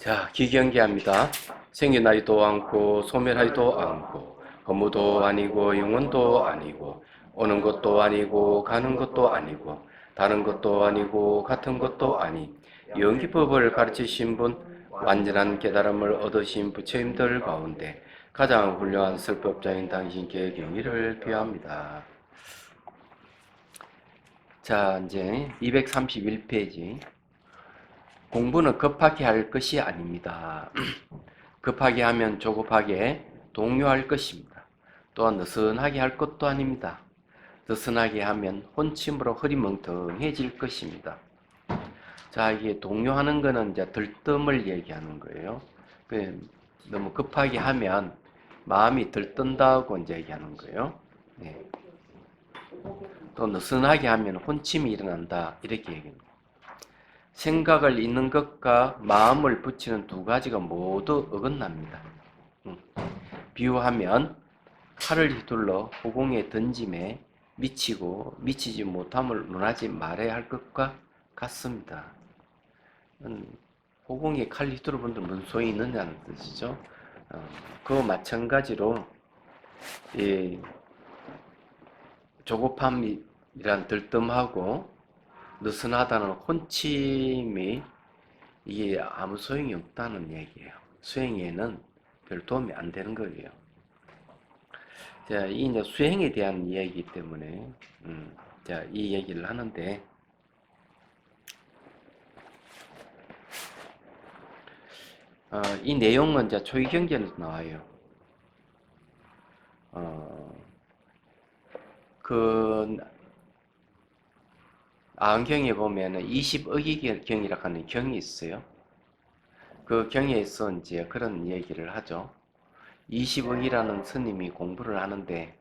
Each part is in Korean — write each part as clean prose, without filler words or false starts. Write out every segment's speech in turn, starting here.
자, 기경계합니다. 생겨나지도 않고 소멸하지도 않고 허무도 아니고 영원도 아니고 오는 것도 아니고 가는 것도 아니고 다른 것도 아니고 같은 것도 아닌 영기법을 가르치신 분, 완전한 깨달음을 얻으신 부처님들 가운데 가장 훌륭한 설법자인 당신께 경의를 표합니다. 자, 이제 231페이지. 공부는 급하게 할 것이 아닙니다. 급하게 하면 조급하게 동요할 것입니다. 또한 느슨하게 할 것도 아닙니다. 느슨하게 하면 혼침으로 흐리멍텅해질 것입니다. 자, 이게 동요하는 거는 이제 들뜸을 얘기하는 거예요. 너무 급하게 하면 마음이 들뜬다고 이제 얘기하는 거예요. 네. 또 느슨하게 하면 혼침이 일어난다 이렇게 얘기합니다. 생각을 잊는 것과 마음을 붙이는 두 가지가 모두 어긋납니다. 비유하면 칼을 휘둘러 허공에 던짐에 미치고 미치지 못함을 논하지 말아야 할 것과 같습니다. 허공에 칼 휘둘러 본들 무슨 소용이 있느냐는 뜻이죠. 그와 마찬가지로 이 조급함이란 들뜸하고 느슨하다는 혼침이 이게 아무 소용이 없다는 얘기예요. 수행에는 별 도움이 안 되는 거예요. 자, 이 이제 수행에 대한 이야기이기 때문에 자, 이 얘기를 하는데 이 내용은 이제 초기경전에서 나와요. 그 안경에 보면은 20억의 경이라고 하는 경이 있어요. 그 경에서 이제 그런 얘기를 하죠. 20억이라는 스님이 공부를 하는데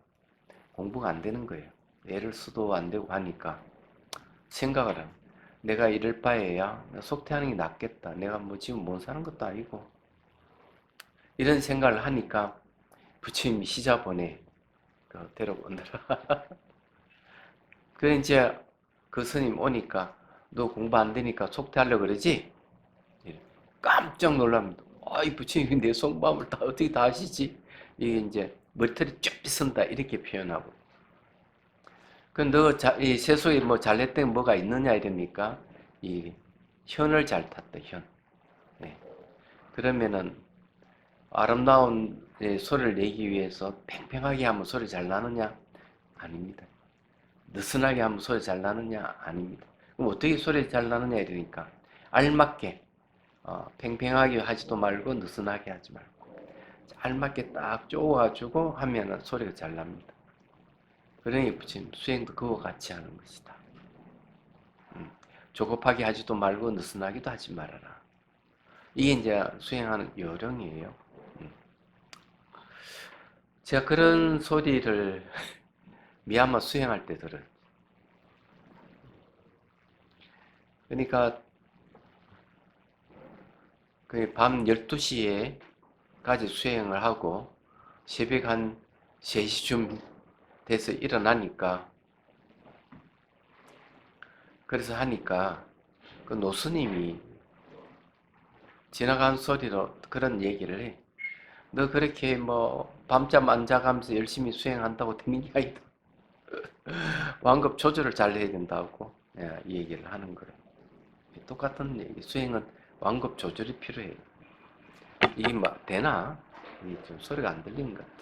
공부가 안 되는 거예요. 애를 써도 안 되고 하니까 생각을 합니다. 내가 이럴 바에야 속퇴하는 게 낫겠다. 내가 뭐 지금 못 사는 것도 아니고 이런 생각을 하니까 부처님이 시자본에 데려오느라 그래 이제 그 스님 오니까 너 공부 안 되니까 속퇴하려고 그러지? 깜짝 놀랍니다. 아이 부처님 내 속마음을 다 어떻게 다 아시지? 이게 이제 머리털이 쭉 빗선다 이렇게 표현하고 너 이 세속에 뭐 잘했던 뭐가 있느냐 이러니까 이 현을 잘 탔다 현. 네. 그러면은 아름다운 소리를 내기 위해서 팽팽하게 하면 소리 잘 나느냐? 아닙니다. 느슨하게 하면 소리 잘 나느냐? 아닙니다. 그럼 어떻게 소리 잘 나느냐 이러니까 알맞게 팽팽하게 하지도 말고 느슨하게 하지 말고 알맞게 딱 쪼아가지고 하면은 소리가 잘 납니다. 그러니 부처님 수행도 그와 같이 하는 것이다. 조급하게 하지도 말고 느슨하기도 하지 말아라. 이게 이제 수행하는 요령이에요. 제가 그런 소리를 미얀마 수행할 때 들어요. 그러니까 밤 12시에까지 수행을 하고 새벽 한 3시쯤 돼서 일어나니까 그래서 하니까 그 노스님이 지나간 소리로 그런 얘기를 해. 너 그렇게 뭐 밤잠 안 자가면서 열심히 수행한다고 되는 게 아니다. 완급 조절을 잘 해야 된다고 이 얘기를 하는 거예요. 똑같은 얘기. 수행은 완급 조절이 필요해요. 이게 막 되나? 이게 좀 소리가 안 들리는 것 같아.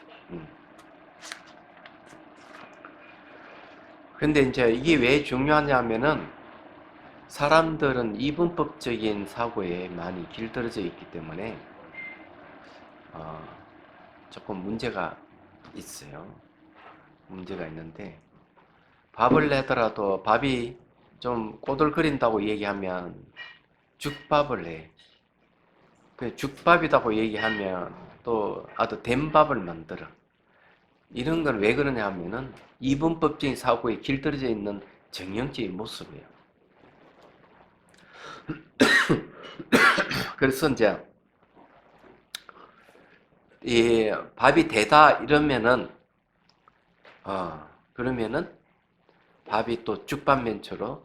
근데 이제 이게 왜 중요하냐면은 사람들은 이분법적인 사고에 많이 길들여져 있기 때문에 조금 문제가 있어요. 문제가 있는데 밥을 내더라도 밥이 좀 꼬들거린다고 얘기하면 죽밥을 해. 그 죽밥이라고 얘기하면 또 아주 된 밥을 만들어. 이런 건 왜 그러냐 하면은 이분법적인 사고에 길들여져 있는 정형적인 모습이에요. 그래서 이제 이 밥이 되다 이러면은 그러면은 밥이 또 죽밥면처럼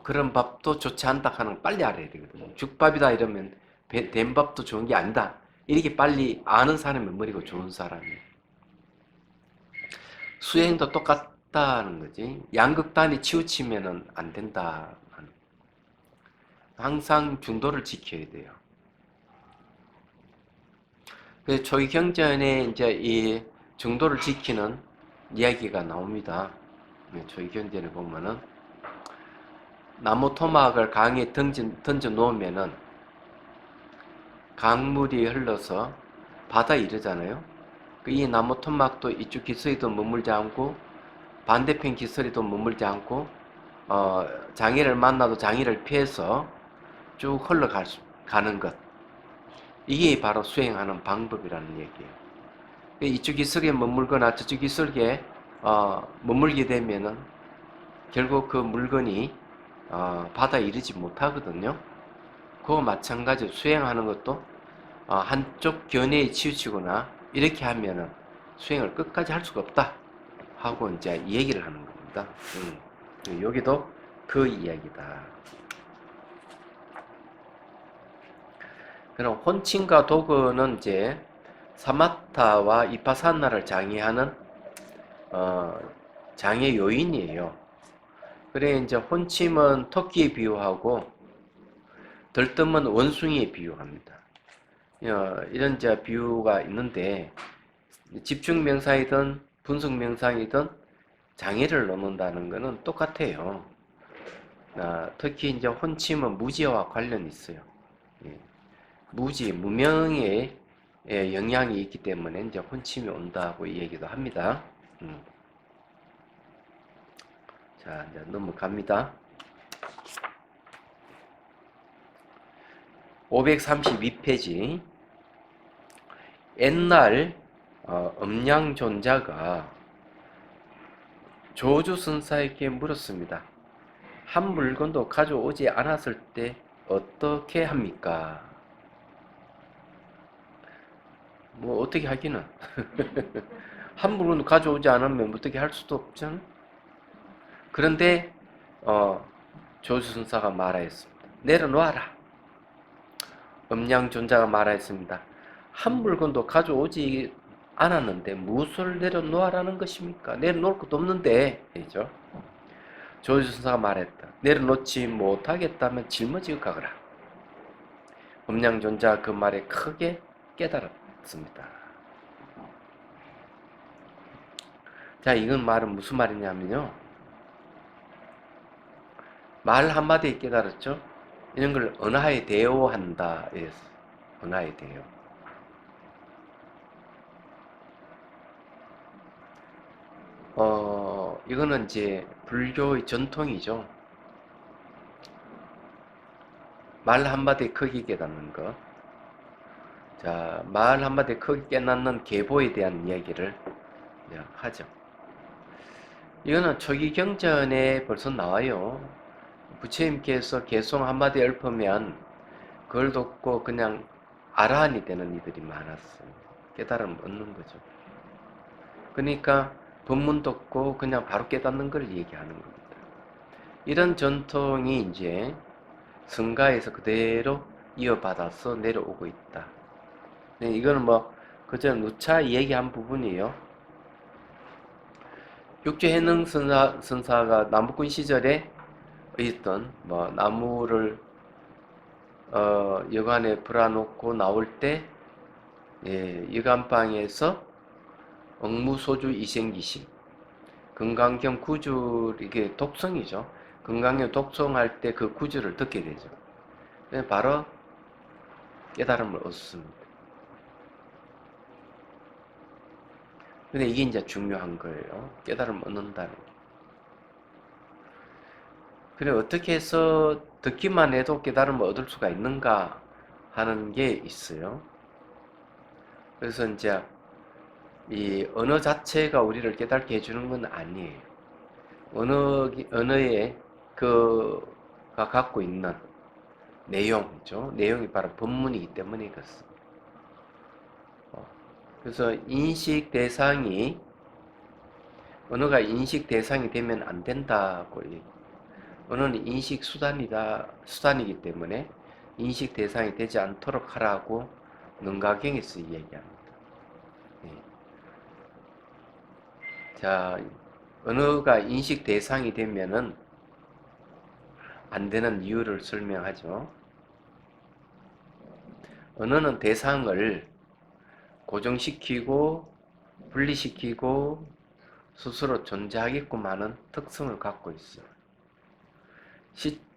그런 밥도 좋지 않다 하는 걸 빨리 알아야 되거든요. 죽밥이다 이러면 된 밥도 좋은 게 아니다. 이렇게 빨리 아는 사람이 머리가 좋은 사람이에요. 수행도 똑같다는 거지. 양극단이 치우치면은 안 된다. 항상 중도를 지켜야 돼요. 그래서 초기 경전에 이제 이 중도를 지키는 이야기가 나옵니다. 초기 경전에 보면은 나무 토막을 강에 던져 놓으면은 강물이 흘러서 바다에 이르잖아요. 이 나무 토막도 이쪽 기슭에도 머물지 않고 반대편 기슭에도 머물지 않고 장애를 만나도 장애를 피해서 쭉 흘러가는 것. 이게 바로 수행하는 방법이라는 얘기예요. 이쪽 기슭에 머물거나 저쪽 기슭에 머물게 되면은 결국 그 물건이 바다에 이르지 못하거든요. 그와 마찬가지로 수행하는 것도 한쪽 견해에 치우치거나 이렇게 하면은 수행을 끝까지 할 수가 없다 하고 이제 얘기를 하는 겁니다. 여기도 그 이야기다. 그럼 혼침과 도구는 이제 사마타와 이파사나를 장애하는 장애 요인이에요. 그래 이제 혼침은 토끼에 비유하고 들뜸은 원숭이에 비유합니다. 이런 이제 비유가 있는데 집중 명상이든 분석 명상이든 장애를 넣는다는 것은 똑같아요. 특히 이제 혼침은 무지와 관련이 있어요. 예. 무지, 무명의 영향이 있기 때문에 이제 혼침이 온다고 얘기도 합니다. 자, 이제 넘어갑니다. 532페이지. 옛날 음양존자가 조주선사에게 물었습니다. 한 물건도 가져오지 않았을 때 어떻게 합니까? 뭐 어떻게 하기는 한 물건도 가져오지 않으면 어떻게 할 수도 없잖아. 그런데 조주선사가 말하였습니다. 내려놓아라. 음양존자가 말하였습니다. 한 물건도 가져오지 않았는데 무엇을 내려놓으라는 것입니까? 내려놓을 것도 없는데, 그죠? 조주선사가 말했다. 내려놓지 못하겠다면 짊어지고 가거라. 음양존자가 그 말에 크게 깨달았습니다. 자, 이건 말은 무슨 말이냐면요. 말 한마디에 깨달았죠? 이런 걸 언하에 대오한다. 언하에 대오. 이거는 이제 불교의 전통이죠. 말 한마디에 크게 깨닫는 것. 자, 말 한마디에 크게 깨닫는 계보에 대한 이야기를 하죠. 이거는 초기 경전에 벌써 나와요. 부처님께서 개송 한마디 읊으면 그걸 듣고 그냥 아라한이 되는 이들이 많았어요. 깨달음을 얻는 거죠. 그러니까 법문 듣고 그냥 바로 깨닫는 걸 얘기하는 겁니다. 이런 전통이 이제 성가에서 그대로 이어받아서 내려오고 있다. 네, 이거는 뭐 그저 누차 얘기한 부분이에요. 육조해능 선사가 남북군 시절에 있던 뭐 나무를 여관에 불어놓고 나올 때 여관방에서 억무소주 이생기심 금강경 구주 이게 독성이죠. 금강경 독성할 때 그 구주를 듣게 되죠. 바로 깨달음을 얻습니다. 근데 이게 이제 중요한 거예요. 깨달음을 얻는다는 게. 그래 어떻게 해서 듣기만 해도 깨달음을 얻을 수가 있는가 하는 게 있어요. 그래서 이제 이 언어 자체가 우리를 깨닫게 해주는 건 아니에요. 언어에 그가 갖고 있는 내용이죠. 내용이 바로 법문이기 때문에 그렇습니다. 그래서 인식 대상이 언어가 인식 대상이 되면 안 된다고 언어는 인식 수단이기 때문에 인식 대상이 되지 않도록 하라고 능가경에서 얘기합니다. 예. 자, 언어가 인식 대상이 되면은 안 되는 이유를 설명하죠. 언어는 대상을 고정시키고 분리시키고 스스로 존재하게끔 하는 특성을 갖고 있어요.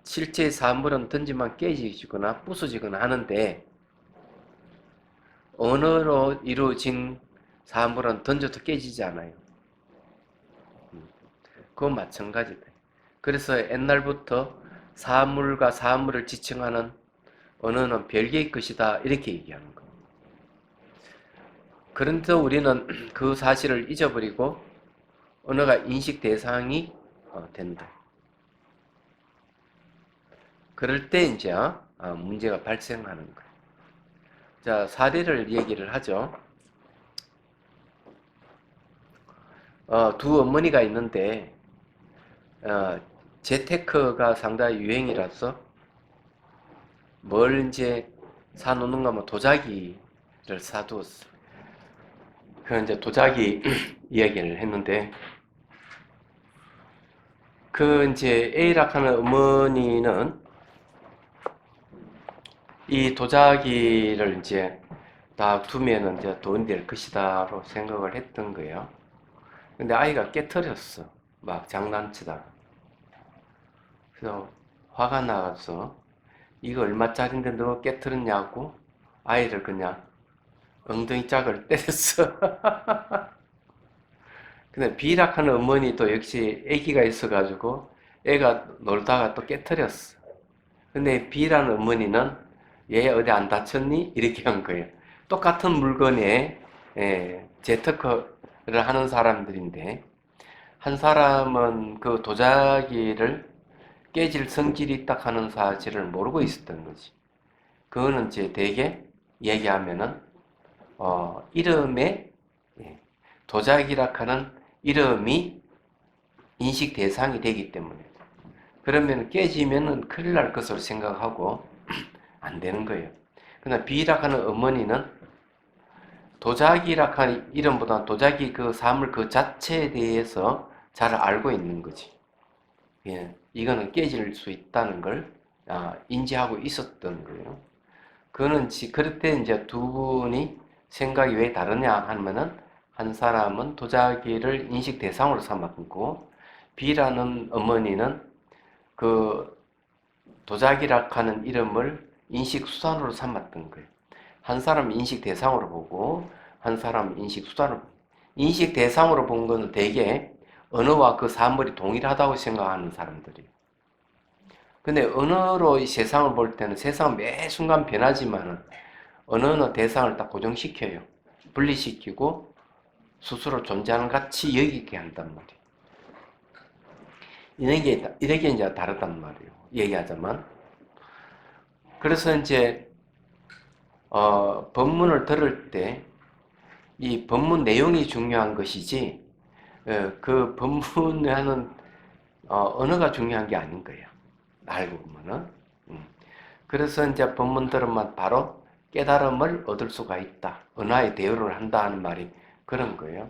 실제 사물은 던지면 깨지거나 부서지거나 하는데 언어로 이루어진 사물은 던져도 깨지지 않아요. 그건 마찬가지다. 그래서 옛날부터 사물과 사물을 지칭하는 언어는 별개의 것이다 이렇게 얘기하는 거예요. 그런데 우리는 그 사실을 잊어버리고 언어가 인식 대상이 된다. 그럴 때 이제 문제가 발생하는 거예요. 자, 사례를 얘기를 하죠. 두 어머니가 있는데 재테크가 상당히 유행이라서 뭘 이제 사놓는가 하면 도자기를 사두었어. 그 이제 도자기 이야기를 했는데 그 이제 A라고 하는 어머니는 이 도자기를 이제 다 두면은 이제 돈이 될 것이다로 생각을 했던 거예요. 근데 아이가 깨트렸어. 막 장난치다가. 그래서 화가 나서 이거 얼마짜린데 너 깨트렸냐고 아이를 그냥 엉덩이 짝을 때렸어. 근데 B락하는 어머니도 역시 아기가 있어가지고 애가 놀다가 또 깨트렸어. 근데 B라는 어머니는 얘 어디 안 다쳤니? 이렇게 한 거예요. 똑같은 물건에 재테크를 하는 사람들인데 한 사람은 그 도자기를 깨질 성질이 있다 하는 사실을 모르고 있었던 거지. 그거는 이제 대개 얘기하면은 이름에 도자기라 하는 이름이 인식 대상이 되기 때문에 그러면 깨지면은 큰일 날 것으로 생각하고 안 되는 거예요. 그러나 B라 하는 어머니는 도자기라 하는 이름보다 도자기 그 사물 그 자체에 대해서 잘 알고 있는 거지. 예, 이거는 깨질 수 있다는 걸 인지하고 있었던 거예요. 그거는 그럴 때 이제 두 분이 생각이 왜 다르냐 하면은 한 사람은 도자기를 인식 대상으로 삼았고 B라는 어머니는 그 도자기라 하는 이름을 인식 수단으로 삼았던 거예요. 한 사람은 인식 대상으로 보고 한 사람은 인식 수단으로 인식 대상으로 본 거는 대개 언어와 그 사물이 동일하다고 생각하는 사람들이에요. 근데 언어로 이 세상을 볼 때는 세상은 매 순간 변하지만 언어는 대상을 딱 고정시켜요. 분리시키고 스스로 존재하는 같이 여기게 한단 말이에요. 이렇게 이제 다르단 말이에요. 얘기하자면. 그래서 이제, 법문을 들을 때 이 법문 내용이 중요한 것이지, 그 법문을 하는, 언어가 중요한 게 아닌 거예요. 알고 보면은. 그래서 이제 법문 들으면 바로 깨달음을 얻을 수가 있다. 언어의 대우를 한다 하는 말이 그런 거예요.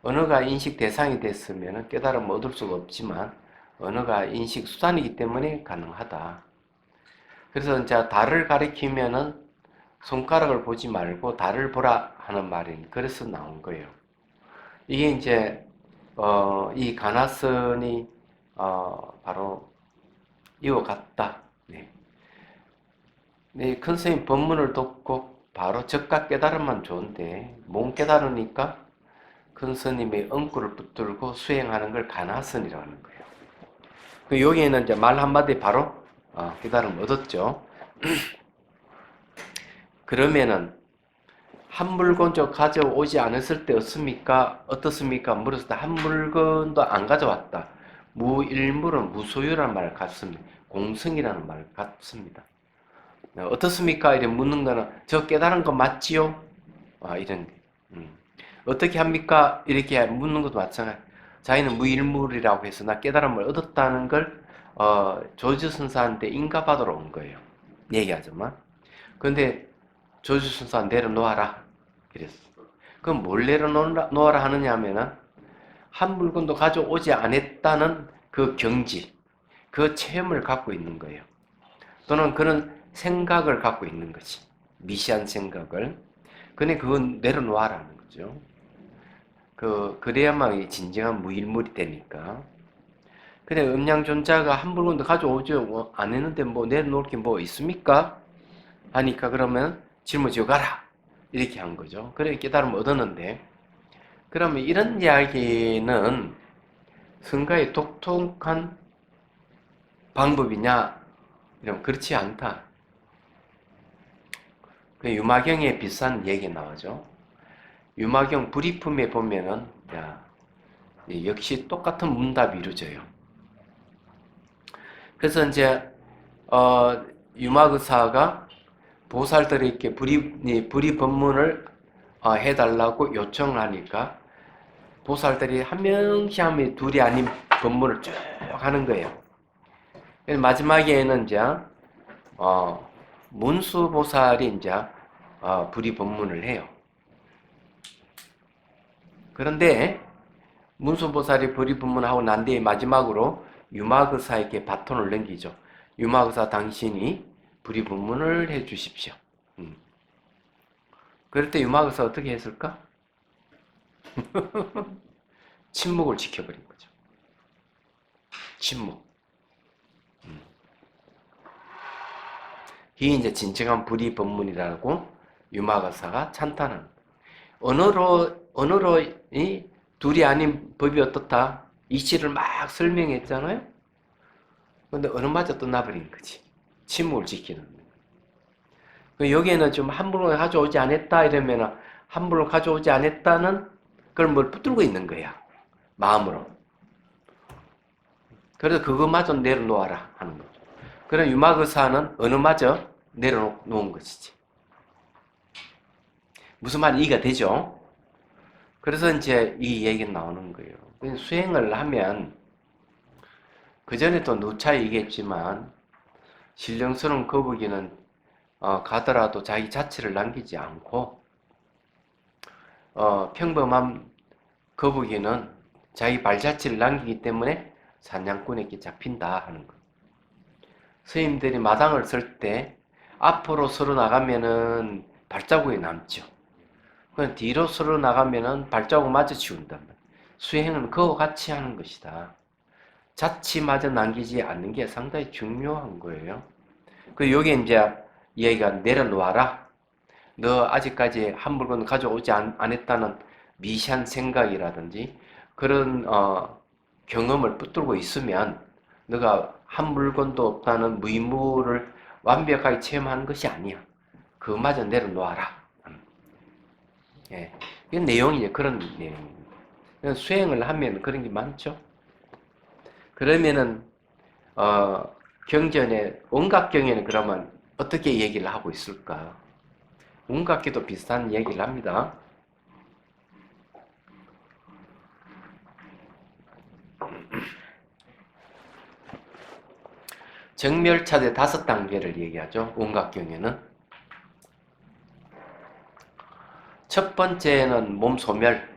언어가 인식 대상이 됐으면 깨달음을 얻을 수가 없지만 언어가 인식 수단이기 때문에 가능하다. 그래서 이제 달을 가리키면은 손가락을 보지 말고 달을 보라 하는 말이 그래서 나온 거예요. 이게 이제 이 가나선이 바로 이와 같다. 네. 네, 큰 스님 법문을 듣고 바로 즉각 깨달으면 좋은데 못 깨달으니까 큰 스님의 엉구를 붙들고 수행하는 걸 가나선이라는 거예요. 그 여기에는 이제 말 한마디 바로 깨달음 얻었죠. 그러면은 한 물건도 가져오지 않았을 때 어떻습니까? 물었을 때 한 물건도 안 가져왔다. 무일물은 무소유라는 말 같습니다. 공성이라는 말 같습니다. 어떻습니까? 이렇게 묻는 거는 저 깨달은 거 맞지요? 이런 어떻게 합니까? 이렇게 묻는 것도 마찬가지. 자기는 무일물이라고 해서 나 깨달음을 얻었다는 걸 조지선사한테 인가받으러 온 거예요. 얘기하지만. 근데 조지순사 내려놓아라. 그랬어. 그럼 뭘 내려놓아라 하느냐 하면은 한 물건도 가져오지 않았다는 그 경지, 그 체험을 갖고 있는 거예요. 또는 그런 생각을 갖고 있는 거지. 미시한 생각을. 근데 그건 내려놓아라는 거죠. 그래야만 진정한 무일물이 되니까. 근데 음양존자가 한 물건도 가져오지 않았는데 뭐 내려놓을 게 뭐 있습니까? 하니까 그러면 짊어지고 가라. 이렇게 한 거죠. 그래 깨달음을 얻었는데, 그러면 이런 이야기는 성가의 독특한 방법이냐? 이러면 그렇지 않다. 그 유마경에 비슷한 얘기 나오죠. 유마경 불이품에 보면은 역시 똑같은 문답이 이루어져요. 그래서 이제 유마의사가 보살들에게 불이 법문을 해달라고 요청을 하니까 보살들이 한 명씩 한 명이 둘이 아닌 법문을 쭉 하는 거예요. 마지막에는 이제 문수보살이 이제 불이 법문을 해요. 그런데 문수보살이 불이 법문하고 난 뒤에 마지막으로 유마의사에게 바톤을 넘기죠. 유마의사 당신이 불이 법문을 해 주십시오. 그럴 때 유마의사 어떻게 했을까? 침묵을 지켜버린 거죠. 침묵. 이게 이제 진정한 불이 법문이라고 유마가사가 찬탄한. 언어로 이 둘이 아닌 법이 어떻다? 이치를 막 설명했잖아요. 근데 언어마저 떠나버린 거지. 침묵을 지키는. 여기에는 좀 함부로 가져오지 않았다 이러면 함부로 가져오지 않았다는 걸 뭘 붙들고 있는 거야. 마음으로. 그래서 그것마저 내려놓아라 하는 거죠. 그런 유마의사는 언어마저 내려놓은 것이지. 무슨 말이 이해가 되죠? 그래서 이제 이 얘기가 나오는 거예요. 수행을 하면 그전에도 누차 얘기했지만 신령스러운 거북이는 가더라도 자기 자체를 남기지 않고 평범한 거북이는 자기 발자취를 남기기 때문에 사냥꾼에게 잡힌다 하는 거. 스님들이 마당을 쓸 때 앞으로 서로 나가면은 발자국이 남죠. 그럼 뒤로 서로 나가면은 발자국 마저 지운단 말이에요. 수행은 그와 같이 하는 것이다. 자취마저 남기지 않는 게 상당히 중요한 거예요. 여기에 이제 얘기가 내려놓아라. 너 아직까지 한 물건 가져오지 않았다는 미시한 생각이라든지 그런 경험을 붙들고 있으면 너가 한 물건도 없다는 무의무를 완벽하게 체험하는 것이 아니야. 그것마저 내려놓아라. 예, 이 내용이 이제 그런 내용입니다. 수행을 하면 그런 게 많죠. 그러면은 경전에 온각경에는 그러면 어떻게 얘기를 하고 있을까? 온각기도 비슷한 얘기를 합니다. 정멸차대 5단계를 얘기하죠. 온각경에는. 첫 번째는 몸 소멸.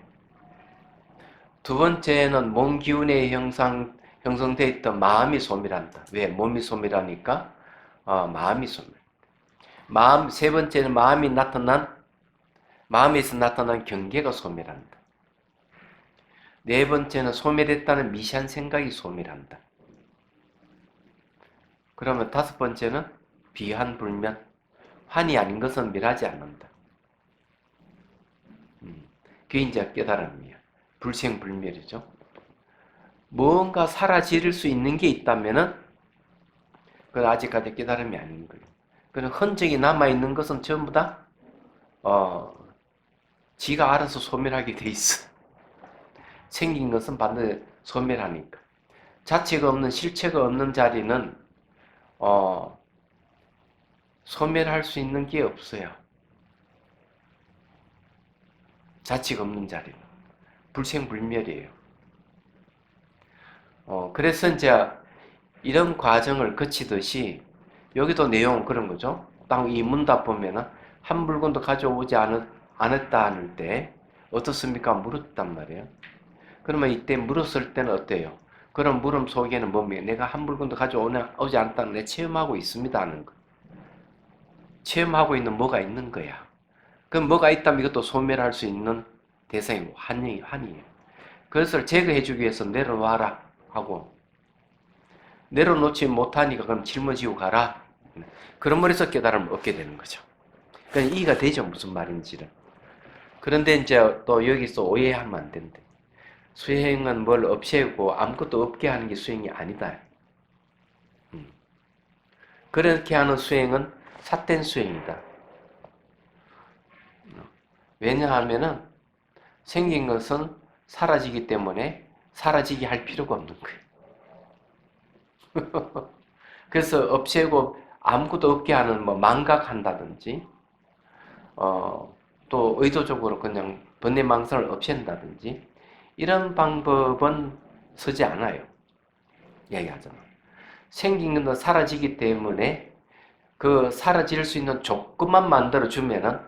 두 번째는 몸 기운에 형성되어 있던 마음이 소멸한다. 왜? 몸이 소멸하니까 마음이 소멸. 세 번째는 마음에서 나타난 경계가 소멸한다. 네 번째는 소멸했다는 미시한 생각이 소멸한다. 그러면 5번째는 비환불면, 환이 아닌 것은 멸하지 않는다. 그게 이제 깨달음이에요. 불생불멸이죠. 뭔가 사라질 수 있는 게 있다면은 그건 아직까지 깨달음이 아닌 거예요. 그런 흔적이 남아있는 것은 전부 다 지가 알아서 소멸하게 돼 있어. 생긴 것은 반드시 소멸하니까. 자체가 없는, 실체가 없는 자리는 소멸할 수 있는 게 없어요. 자체가 없는 자리는. 불생불멸이에요. 그래서 이제 이런 과정을 거치듯이 여기도 내용은 그런 거죠. 딱 이 문답 보면은 한 물건도 가져오지 않았다 하는 때 어떻습니까? 물었단 말이에요. 그러면 이때 물었을 때는 어때요? 그런 물음 속에는 뭡니까? 내가 한 물건도 가져오지 않았다는 내 체험하고 있습니다 하는 거. 체험하고 있는 뭐가 있는 거야. 그럼 뭐가 있다면 이것도 소멸할 수 있는 대상이고 한이에요. 그것을 제거해주기 위해서 내려놔라 하고 내려놓지 못하니까 그럼 짊어지고 가라. 그런 머리에서 깨달음을 얻게 되는 거죠. 그러니까 이해가 되죠, 무슨 말인지를. 그런데 이제 또 여기서 오해하면 안 된대. 수행은 뭘 없애고 아무것도 없게 하는 게 수행이 아니다. 그렇게 하는 수행은 삿된 수행이다. 왜냐하면은 생긴 것은 사라지기 때문에 사라지게 할 필요가 없는 거예요. 그래서 없애고 아무것도 없게 하는 뭐 망각한다든지 또 의도적으로 그냥 번뇌망상을 없앤다든지 이런 방법은 쓰지 않아요. 이야기하잖아. 생긴 건 사라지기 때문에 그 사라질 수 있는 조건만 만들어주면은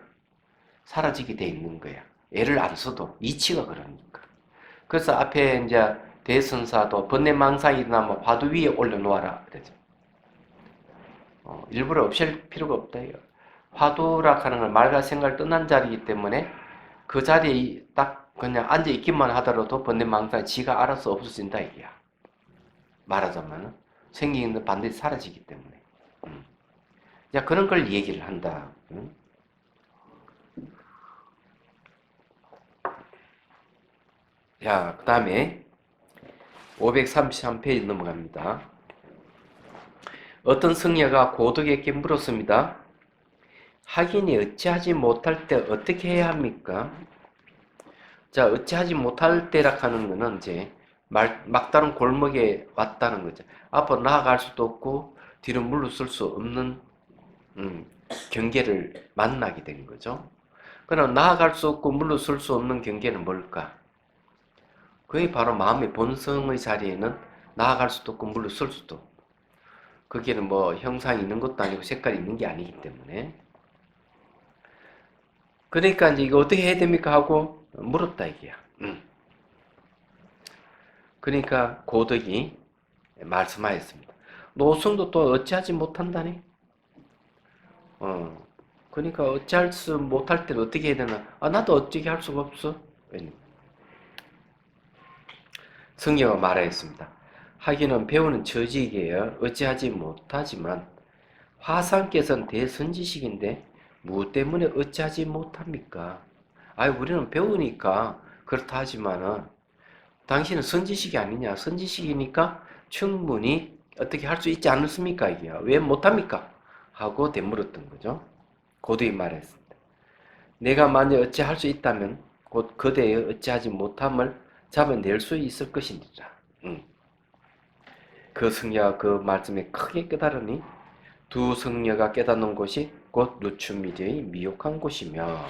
사라지게 돼 있는 거야. 애를 안 써도 이치가 그러니까. 그래서 앞에 이제 대선사도 번뇌망상이 일어나면 화두 위에 올려놓아라 그러죠. 일부러 없앨 필요가 없다. 화두라 하는 건 말과 생각을 떠난 자리이기 때문에 그 자리에 딱 그냥 앉아 있기만 하더라도 번뇌망상이 지가 알아서 없어진다 이게야. 말하자면 생기는 건 반드시 사라지기 때문에. 자, 그런 걸 얘기를 한다. 자, 그 다음에 533페이지 넘어갑니다. 어떤 승려가 고덕에게 물었습니다. 학인이 어찌하지 못할 때 어떻게 해야 합니까? 자, 어찌하지 못할 때라 하는 거는 이제 막다른 골목에 왔다는 거죠. 앞으로 나아갈 수도 없고 뒤로 물러설 수 없는 경계를 만나게 된 거죠. 그럼 나아갈 수 없고 물러설 수 없는 경계는 뭘까? 그게 바로 마음의 본성의 자리에는 나아갈 수도 없고 물러설 수도 없고 거기에는 뭐 형상이 있는 것도 아니고 색깔이 있는 게 아니기 때문에 그러니까 이제 이거 어떻게 해야 됩니까 하고 물었다 이게야. 그러니까 고덕이 말씀하였습니다. 노승도 또 어찌하지 못한다니? 그러니까 어찌할 수 못할 때는 어떻게 해야 되나? 아, 나도 어떻게 할 수가 없어. 승려가 말하였습니다. 하기는 배우는 처지이기에 어찌하지 못하지만 화상께서는 대선지식인데 무엇 때문에 어찌하지 못합니까? 아이, 우리는 배우니까 그렇다 하지만은 당신은 선지식이 아니냐? 선지식이니까 충분히 어떻게 할 수 있지 않습니까? 이게 왜 못합니까? 하고 되물었던 거죠. 고도히 말했습니다. 내가 만약 어찌할 수 있다면 곧 그대의 어찌하지 못함을 잡아낼 수 있을 것이니라. 그 승려가 그 말씀에 크게 깨달으니 두 승려가 깨닫는 곳이 곧 누춘미래의 미혹한 곳이며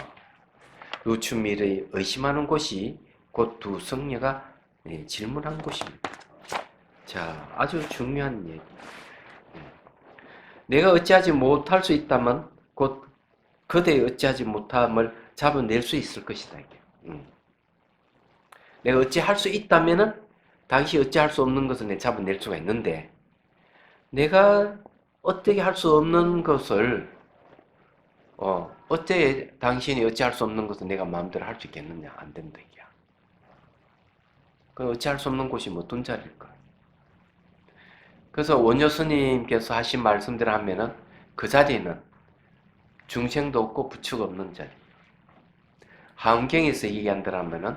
누춘미래의 의심하는 곳이 곧 두 승려가 질문한 곳입니다. 자, 아주 중요한 얘기. 내가 어찌하지 못할 수 있다면 곧 그대의 어찌하지 못함을 잡아낼 수 있을 것이다. 내가 어찌할 수 있다면은 당시 어찌할 수 없는 것을 내 잡아낼 수가 있는데 내가 어떻게 할 수 없는 것을 어째 당신이 어찌할 수 없는 것을 내가 마음대로 할 수 있겠느냐? 안 된다 이게. 그 어찌할 수 없는 곳이 뭐 어떤 자리일까? 그래서 원효 스님께서 하신 말씀대로 하면은 그 자리는 중생도 없고 부처가 없는 자리. 하은경에서 얘기한다면은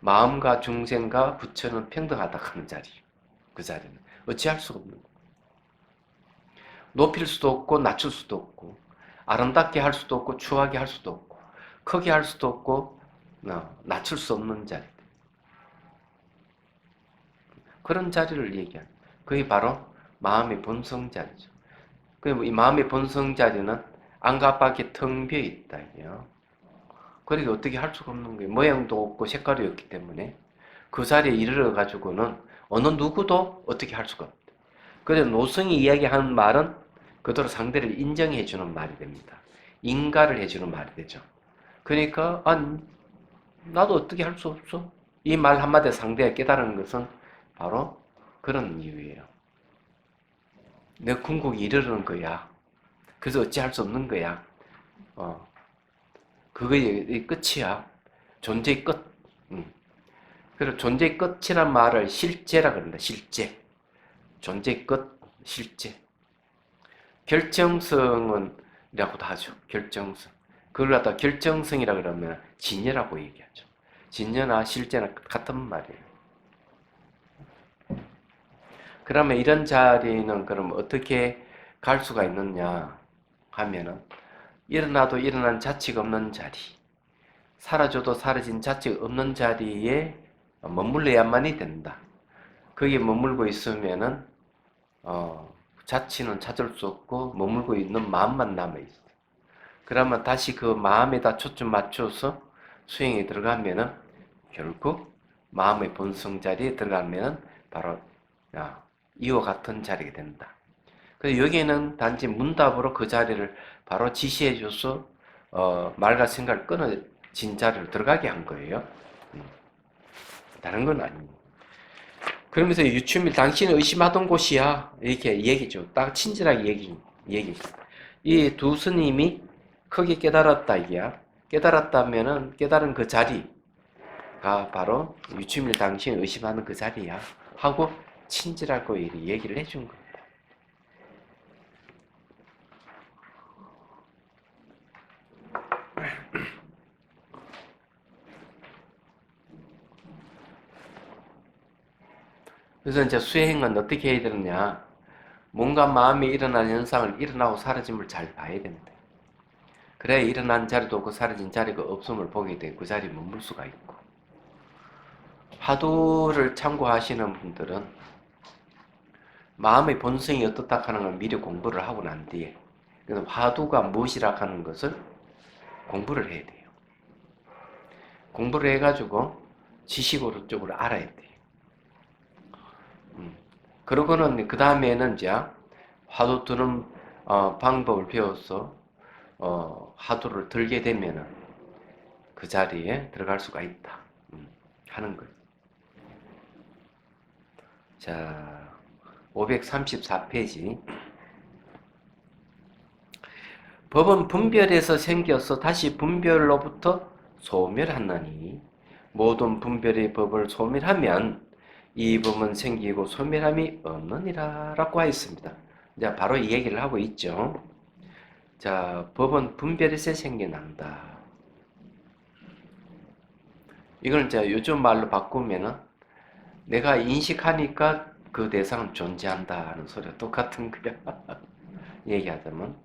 마음과 중생과 부처는 평등하다 하는 자리. 그 자리는 어찌할 수가 없는 거. 높일 수도 없고 낮출 수도 없고 아름답게 할 수도 없고 추하게 할 수도 없고 크게 할 수도 없고 낮출 수 없는 자리. 그런 자리를 얘기하는. 그게 바로 마음의 본성 자리죠. 이 마음의 본성 자리는 안과 밖에 텅 비어 있다. 그러니까 어떻게 할 수가 없는 거예요. 모양도 없고 색깔이 없기 때문에 그 자리에 이르러 가지고는 어느 누구도 어떻게 할 수가 없다. 그래서 노승이 이야기하는 말은 그대로 상대를 인정해 주는 말이 됩니다. 인가를 해주는 말이 되죠. 그러니까 나도 어떻게 할 수 없어. 이 말 한마디에 상대가 깨달은 것은 바로 그런 이유예요. 내 궁극이 이르는 거야. 그래서 어찌할 수 없는 거야. 그게 끝이야. 존재의 끝. 그래서 존재의 끝이란 말을 실제라 그런다. 실제. 존재의 끝, 실제. 결정성은 이라고도 하죠. 결정성. 그걸 갖다 결정성이라 그러면 진여라고 얘기하죠. 진여나 실제나 같은 말이에요. 그러면 이런 자리는 그럼 어떻게 갈 수가 있느냐 하면은 일어나도 일어난 자취가 없는 자리, 사라져도 사라진 자취가 없는 자리에 머물러야만이 된다. 거기에 머물고 있으면은 자취는 찾을 수 없고 머물고 있는 마음만 남아있어. 그러면 다시 그 마음에다 초점 맞춰서 수행에 들어가면은 결국 마음의 본성 자리에 들어가면은 바로 이와 같은 자리가 된다. 그래서 여기에는 단지 문답으로 그 자리를 바로 지시해줘서 말과 생각을 끊어진 자리로 들어가게 한 거예요. 다른 건 아닙니다. 그러면서 유추밀 당신은 의심하던 곳이야 이렇게 얘기죠. 딱 친절하게 얘기. 이 두 스님이 크게 깨달았다 이게야. 깨달았다면은 깨달은 그 자리가 바로 유추밀 당신을 의심하는 그 자리야 하고 친절하고 얘기를 해준 겁니다. 그래서 이제 수행은 어떻게 해야 되느냐? 뭔가 마음에 일어나는 현상을 일어나고 사라짐을 잘 봐야 됩니다. 그래야 일어난 자리도 없고 사라진 자리가 없음을 보게 되고 그 자리에 머물 수가 있고. 화두를 참고하시는 분들은 마음의 본성이 어떻다 하는 걸 미리 공부를 하고 난 뒤에 그래서 화두가 무엇이라 하는 것을 공부를 해야 돼요. 공부를 해가지고 지식으로 쪽으로 알아야 돼요. 그러고는 그 다음에는 이제 화두 드는 방법을 배워서 화두를 들게 되면은 그 자리에 들어갈 수가 있다 하는 거예요. 자, 534페이지. 법은 분별에서 생겨서 다시 분별로부터 소멸하나니 모든 분별의 법을 소멸하면 이 법은 생기고 소멸함이 없느니라 라고 하였습니다. 자, 바로 이 얘기를 하고 있죠. 자, 법은 분별에서 생겨난다. 이걸 이제 요즘 말로 바꾸면은 내가 인식하니까 그 대상은 존재한다 하는 소리가 똑같은 거야. 얘기하자면.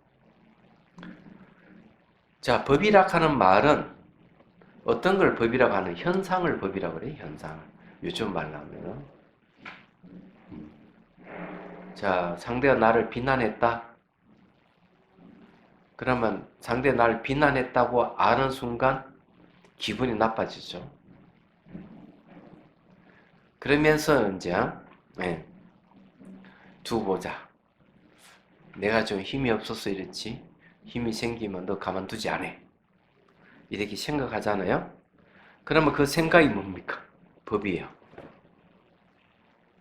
자, 법이라 하는 말은 어떤 걸 법이라고 하는 현상을 법이라고 그래요. 현상을. 요즘 말로 하면은. 자, 상대가 나를 비난했다. 그러면 상대가 나를 비난했다고 아는 순간 기분이 나빠지죠. 그러면서 이제 두고 보자. 내가 좀 힘이 없어서 이랬지. 힘이 생기면 너 가만두지 않아. 이렇게 생각하잖아요. 그러면 그 생각이 뭡니까? 법이에요.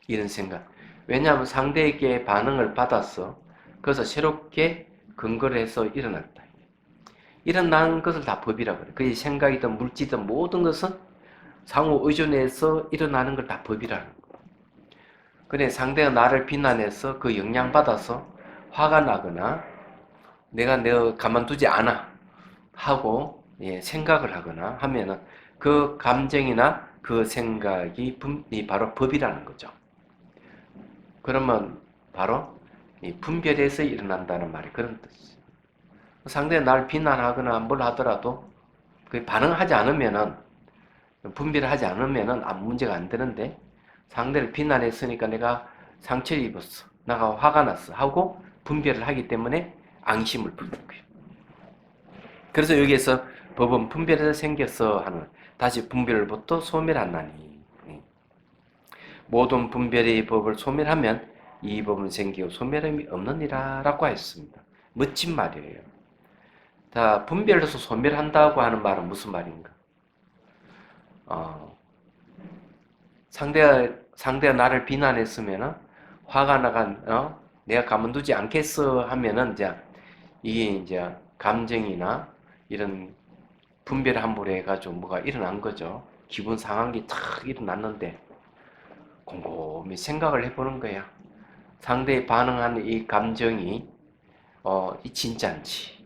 이런 생각. 왜냐하면 상대에게 반응을 받아서 그래서 새롭게 근거를 해서 일어났다. 일어난 것을 다 법이라고 그래요. 그게 생각이든 물질이든 모든 것은 상호 의존해서 일어나는 걸 다 법이라는 거예요. 그래 상대가 나를 비난해서 그 영향받아서 화가 나거나 내가 가만두지 않아 하고 생각을 하거나 하면은 그 감정이나 그 생각이 바로 법이라는 거죠. 그러면 바로 이 분별에서 일어난다는 말이 그런 뜻이에요. 상대가 나를 비난하거나 뭘 하더라도 그 반응하지 않으면은 분별을 하지 않으면은 아무 문제가 안 되는데 상대를 비난했으니까 내가 상처를 입었어. 내가 화가 났어. 하고 분별을 하기 때문에 앙심을 부르는 거예요. 그래서 여기에서 법은 분별에서 생겼어 하는 다시 분별부터 소멸하나니 모든 분별의 법을 소멸하면 이 법은 생기고 소멸함이 없느니라 라고 했습니다. 멋진 말이에요. 자, 분별해서 소멸한다고 하는 말은 무슨 말인가? 상대가 나를 비난했으면 화가 나간 내가 가만두지 않겠어 하면은 이게 이제 감정이나 이런 분별 함부로 해가지고 뭐가 일어난 거죠. 기분 상한 게 탁 일어났는데 곰곰이 생각을 해보는 거야. 상대의 반응하는 이 감정이 이 진짜인지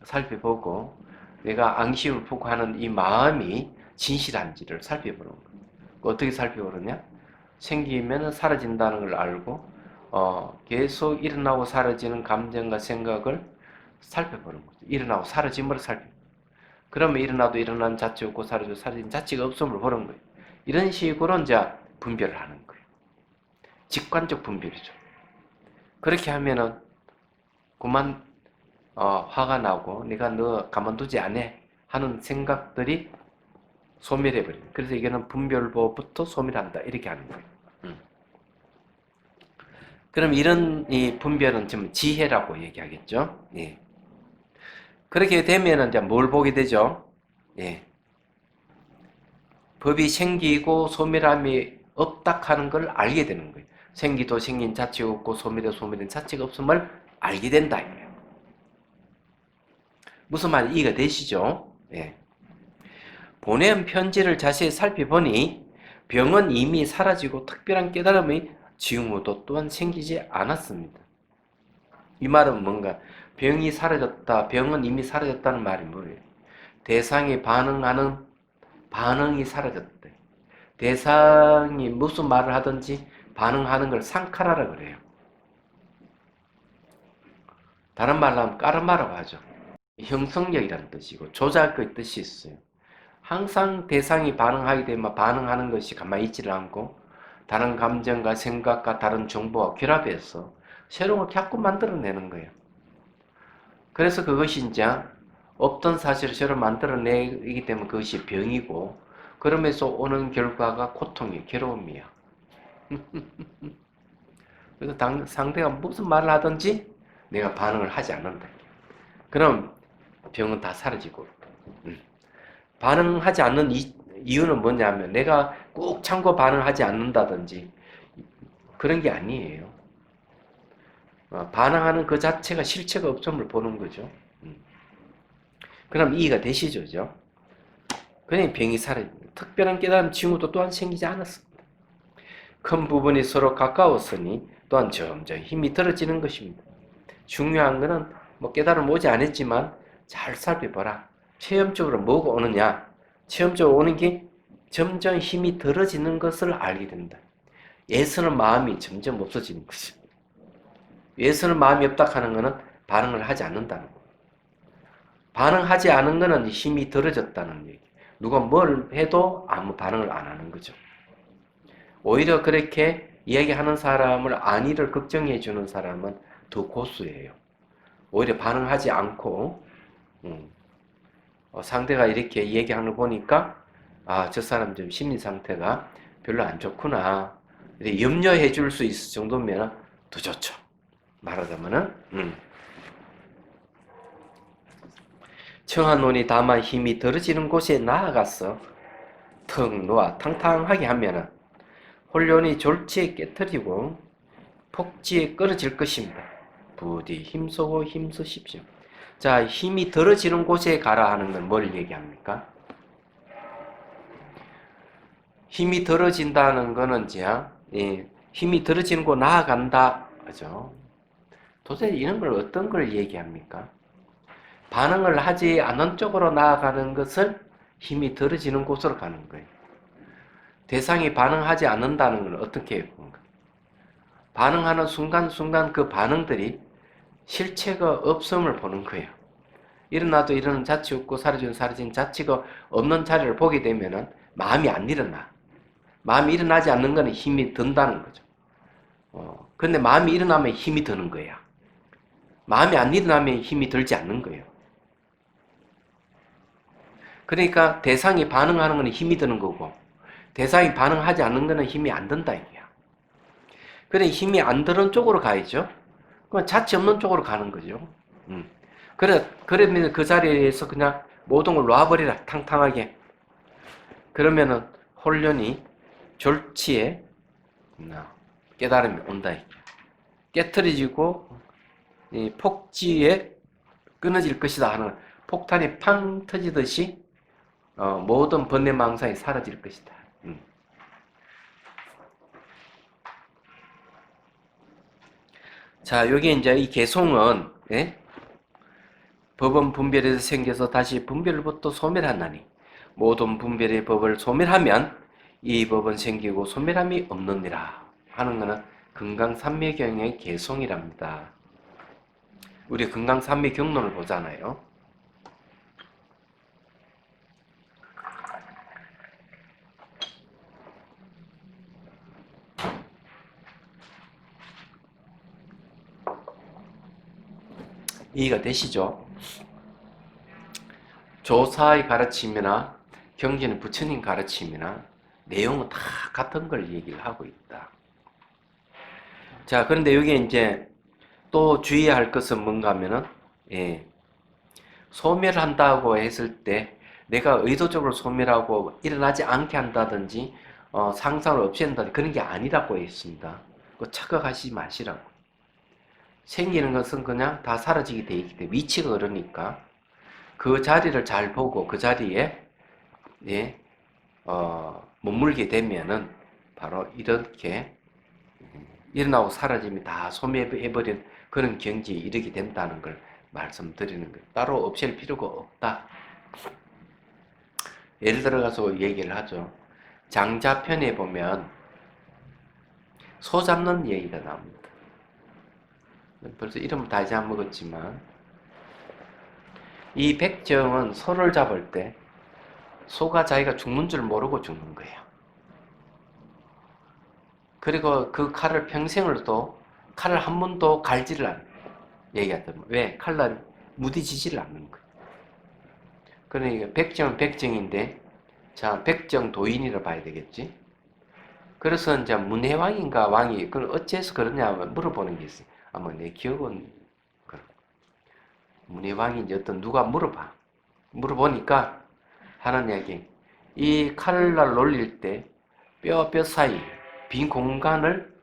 살펴보고 내가 앙심을 품고 하는 이 마음이 진실한지를 살펴보는 거야. 어떻게 살펴보느냐? 생기면 사라진다는 걸 알고 계속 일어나고 사라지는 감정과 생각을 살펴보는 거죠. 일어나고 사라짐을 살펴보는 거예요. 그러면 일어나도 일어난 자체 없고 사라지고 사라진 자체가 없음을 보는 거예요. 이런 식으로 이제 분별을 하는 거예요. 직관적 분별이죠. 그렇게 하면은 그만 화가 나고 내가 너 가만두지 않아 하는 생각들이 소멸해버립니다. 그래서 이거는 분별보부터 소멸한다 이렇게 하는 거예요. 그럼 이런 이 분별은 좀 지혜라고 얘기하겠죠. 예. 그렇게 되면은 이제 뭘 보게 되죠? 예. 법이 생기고 소멸함이 없다 하는 걸 알게 되는 거예요. 생기도 생긴 자체가 없고 소멸도 소멸된 자체가 없음을 알게 된다 이거예요. 무슨 말인지 이해가 되시죠? 예. 보낸 편지를 자세히 살펴보니 병은 이미 사라지고 특별한 깨달음의 징후도 또한 생기지 않았습니다. 이 말은 뭔가 병이 사라졌다, 병은 이미 사라졌다는 말이 뭐예요? 대상이 반응하는 반응이 사라졌대. 대상이 무슨 말을 하든지 반응하는 걸 상카라라 그래요. 다른 말로 하면 까르마라고 하죠. 형성력이라는 뜻이고 조작의 뜻이 있어요. 항상 대상이 반응하게 되면 반응하는 것이 가만히 있지를 않고 다른 감정과 생각과 다른 정보와 결합해서 새로운 걸 자꾸 만들어내는 거예요. 그래서 그것이 이제 없던 사실을 새로 만들어내기 때문에 그것이 병이고 그러면서 오는 결과가 고통이에요. 괴로움이야. 그래서 상대가 무슨 말을 하든지 내가 반응을 하지 않는다. 그럼 병은 다 사라지고 반응하지 않는 이유는 뭐냐면 내가 꼭 참고 반응하지 않는다든지 그런 게 아니에요. 반응하는 그 자체가 실체가 없음을 보는 거죠. 그럼 이해가 되시죠? 그냥 병이 사라집니다. 특별한 깨달음 징후도 또한 생기지 않았습니다. 큰 부분이 서로 가까웠으니 또한 점점 힘이 들어지는 것입니다. 중요한 것은 뭐 깨달음 오지 않았지만 잘 살펴보라. 체험적으로 뭐가 오느냐? 체험적으로 오는 게 점점 힘이 들어지는 것을 알게 된다. 예서는 마음이 점점 없어지는 거죠. 예서는 마음이 없다 하는 것은 반응을 하지 않는다는 거. 반응하지 않은 것은 힘이 들어졌다는 얘기. 누가 뭘 해도 아무 반응을 안 하는 거죠. 오히려 그렇게 이야기하는 사람을 안위를 걱정해 주는 사람은 더 고수예요. 오히려 반응하지 않고 상대가 이렇게 얘기하는 걸 보니까 저 사람 좀 심리 상태가 별로 안 좋구나. 염려해 줄 수 있을 정도면 더 좋죠. 말하자면은 청한 논이 다만 힘이 들어지는 곳에 나아가서 턱 놓아 탕탕하게 하면은 혼돈이 졸지에 깨뜨리고 폭지에 끊어질 것입니다. 부디 힘쓰고 힘쓰십시오. 자, 힘이 들어지는 곳에 가라 하는 건 뭘 얘기합니까? 힘이 들어진다는 거는 힘이 들어지는 곳 나아간다. 그죠? 도대체 이런 걸 어떤 걸 얘기합니까? 반응을 하지 않는 쪽으로 나아가는 것을 힘이 들어지는 곳으로 가는 거예요. 대상이 반응하지 않는다는 건 어떻게 해요? 반응하는 순간순간 그 반응들이 실체가 없음을 보는 거예요. 일어나도 일어나는 자체 없고 사라지는 사라진 자체가 없는 자리를 보게 되면은 마음이 안 일어나. 마음이 일어나지 않는 거는 힘이 든다는 거죠. 근데 마음이 일어나면 힘이 드는 거야. 마음이 안 일어나면 힘이 들지 않는 거예요. 그러니까 대상이 반응하는 거는 힘이 드는 거고 대상이 반응하지 않는 거는 힘이 안 든다 이거야. 그래 힘이 안 들은 쪽으로 가야죠. 그럼 자치 없는 쪽으로 가는 거죠. 그러면 그 자리에서 그냥 모든 걸 놔버리라, 탕탕하게. 그러면은 혼련이 졸지에 깨달음이 온다. 깨트려지고 이 폭지에 끊어질 것이다 하는 폭탄이 팡 터지듯이 모든 번뇌망상이 사라질 것이다. 자, 여기 이제 이 개송은 예? 법은 분별에서 생겨서 다시 분별로부터 소멸하나니 모든 분별의 법을 소멸하면 이 법은 생기고 소멸함이 없느니라 하는 것은 금강산매경의 개송이랍니다. 우리 금강산매경론을 보잖아요. 이해가 되시죠? 조사의 가르침이나 경전의 부처님 가르침이나 내용은 다 같은 걸 얘기를 하고 있다. 자, 그런데 여기 이제 또 주의해야 할 것은 뭔가 하면은, 소멸한다고 했을 때 내가 의도적으로 소멸하고 일어나지 않게 한다든지, 상상을 없앤다든지 그런 게 아니라고 했습니다. 그 착각하시지 마시라고. 생기는 것은 그냥 다 사라지게 돼 있기 때문에 위치가 그러니까 그 자리를 잘 보고 그 자리에 머물게 되면은 바로 이렇게 일어나고 사라짐이 다 소멸해버린 그런 경지에 이르게 된다는 걸 말씀드리는 거예요. 따로 없앨 필요가 없다. 예를 들어가서 얘기를 하죠. 장자편에 보면 소 잡는 얘기가 나옵니다. 벌써 이름을 다 잊어먹었지만 이 백정은 소를 잡을 때 소가 자기가 죽는 줄 모르고 죽는 거예요. 그리고 그 칼을 평생을 또 칼을 한 번도 갈지를 않는 얘기하더만. 왜? 칼날 무디지지를 않는 거예요. 그러니까 백정은 백정인데 자 백정도인이라 봐야 되겠지. 그래서 이제 문해왕인가 왕이 그걸 어째서 그러냐 물어보는 게 있어요. 아마 내 기억은 문해왕이 이제 어떤 누가 물어보니까 하는 이야기. 이 칼날 놀릴 때 뼈 사이 빈 공간을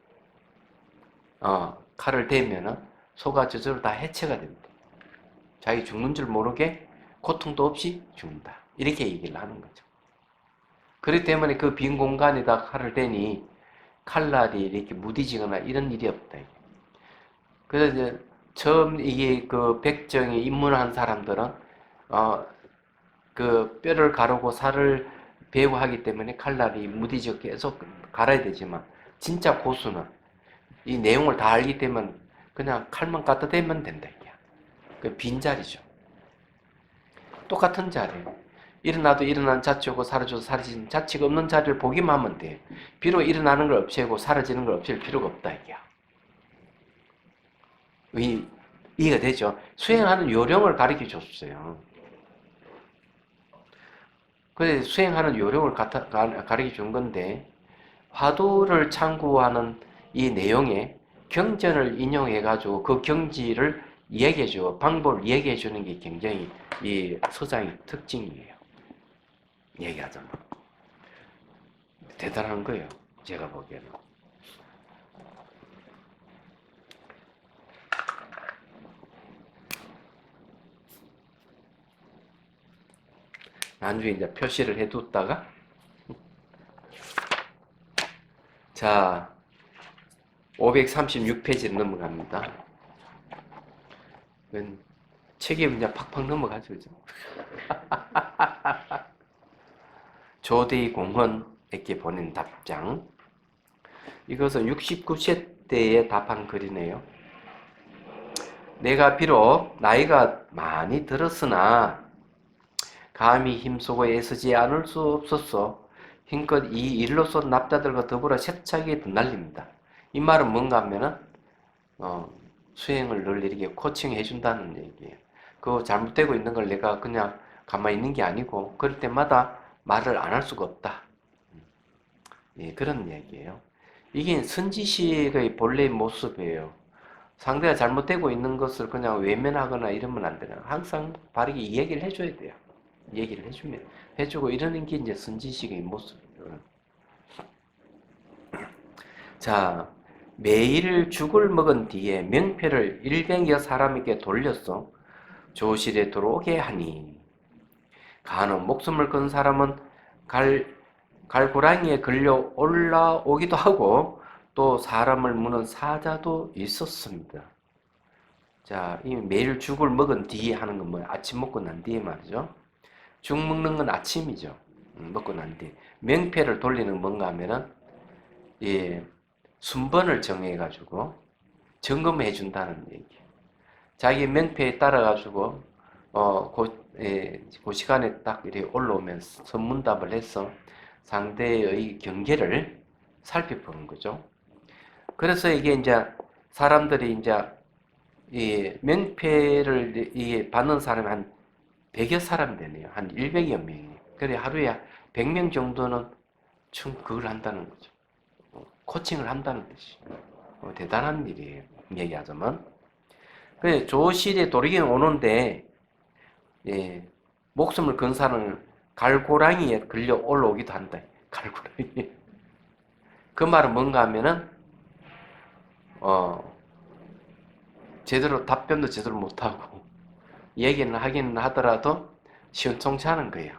칼을 대면은 소가 저절로 다 해체가 됩니다. 자기 죽는 줄 모르게 고통도 없이 죽는다. 이렇게 얘기를 하는 거죠. 그렇기 때문에 그 빈 공간에다 칼을 대니 칼날이 이렇게 무디지거나 이런 일이 없다. 그래서 이제 처음 이게 그 백정에 입문한 사람들은 그 뼈를 가르고 살을 배우하기 때문에 칼날이 무디져 계속 갈아야 되지만 진짜 고수는 이 내용을 다 알기 때문에 그냥 칼만 갖다 대면 된다. 그 빈자리죠. 똑같은 자리. 일어나도 일어난 자치고 사라져도 사라지는 자치가 없는 자리를 보기만 하면 돼. 비록 일어나는 걸 없애고 사라지는 걸 없앨 필요가 없다. 이해가 되죠? 수행하는 요령을 가르쳐 줬어요. 그래서 수행하는 요령을 가르쳐 준 건데 화두를 참고하는 이 내용에 경전을 인용해가지고 그 경지를 이야기해주고 방법을 이야기해주는 게 굉장히 이 서장의 특징이에요. 얘기하자면 대단한 거예요. 제가 보기에는. 나중에 이제 표시를 해뒀다가 자 536페이지를 넘어갑니다. 책이 이제 팍팍 넘어가죠. 그죠? 조대희 공헌에게 보낸 답장. 이것은 69세 때에 답한 글이네요. 내가 비록 나이가 많이 들었으나 감히 힘쓰고 애쓰지 않을 수 없었어. 힘껏 이 일로서 납자들과 더불어 세차게 드날립니다. 이 말은 뭔가 하면은 수행을 늘 이렇게 코칭해 준다는 얘기예요. 그 잘못되고 있는 걸 내가 그냥 가만히 있는 게 아니고 그럴 때마다 말을 안 할 수가 없다. 예, 그런 얘기예요. 이게 선지식의 본래의 모습이에요. 상대가 잘못되고 있는 것을 그냥 외면하거나 이러면 안 되나. 항상 바르게 얘기를 해줘야 돼요. 얘기를 해주고 이러는 게 이제 선지식의 모습이에요. 자, 매일 죽을 먹은 뒤에 명패를 100여 사람에게 돌려서 조실에 들어오게 하니 간혹 목숨을 건 사람은 갈고랑이에 걸려 올라오기도 하고 또 사람을 무는 사자도 있었습니다. 자, 이 매일 죽을 먹은 뒤에 하는 건 뭐야? 아침 먹고 난 뒤에 말이죠. 죽 먹는 건 아침이죠. 먹고 난 뒤에. 명패를 돌리는 건 뭔가 하면은, 예, 순번을 정해가지고 점검해 준다는 얘기. 자기 명패에 따라가지고, 그 시간에 딱 이렇게 올라오면서 선문답을 해서 상대의 경계를 살펴보는 거죠. 그래서 이게 이제 사람들이 이제 이 명패를 받는 사람이 한 100여 사람 되네요. 한 100여 명이. 그래 하루에 100명 정도는 그걸 한다는 거죠. 코칭을 한다는 것이. 대단한 일이에요. 얘기하자면. 그래 조실에 도리경 오는데 예, 목숨을 건 사람을 갈고랑이에 걸려 올라오기도 한다. 갈고랑이. 그 말은 뭔가 하면은 제대로 답변도 제대로 못하고 얘기는 하기는 하더라도 시원통치 하는 거예요.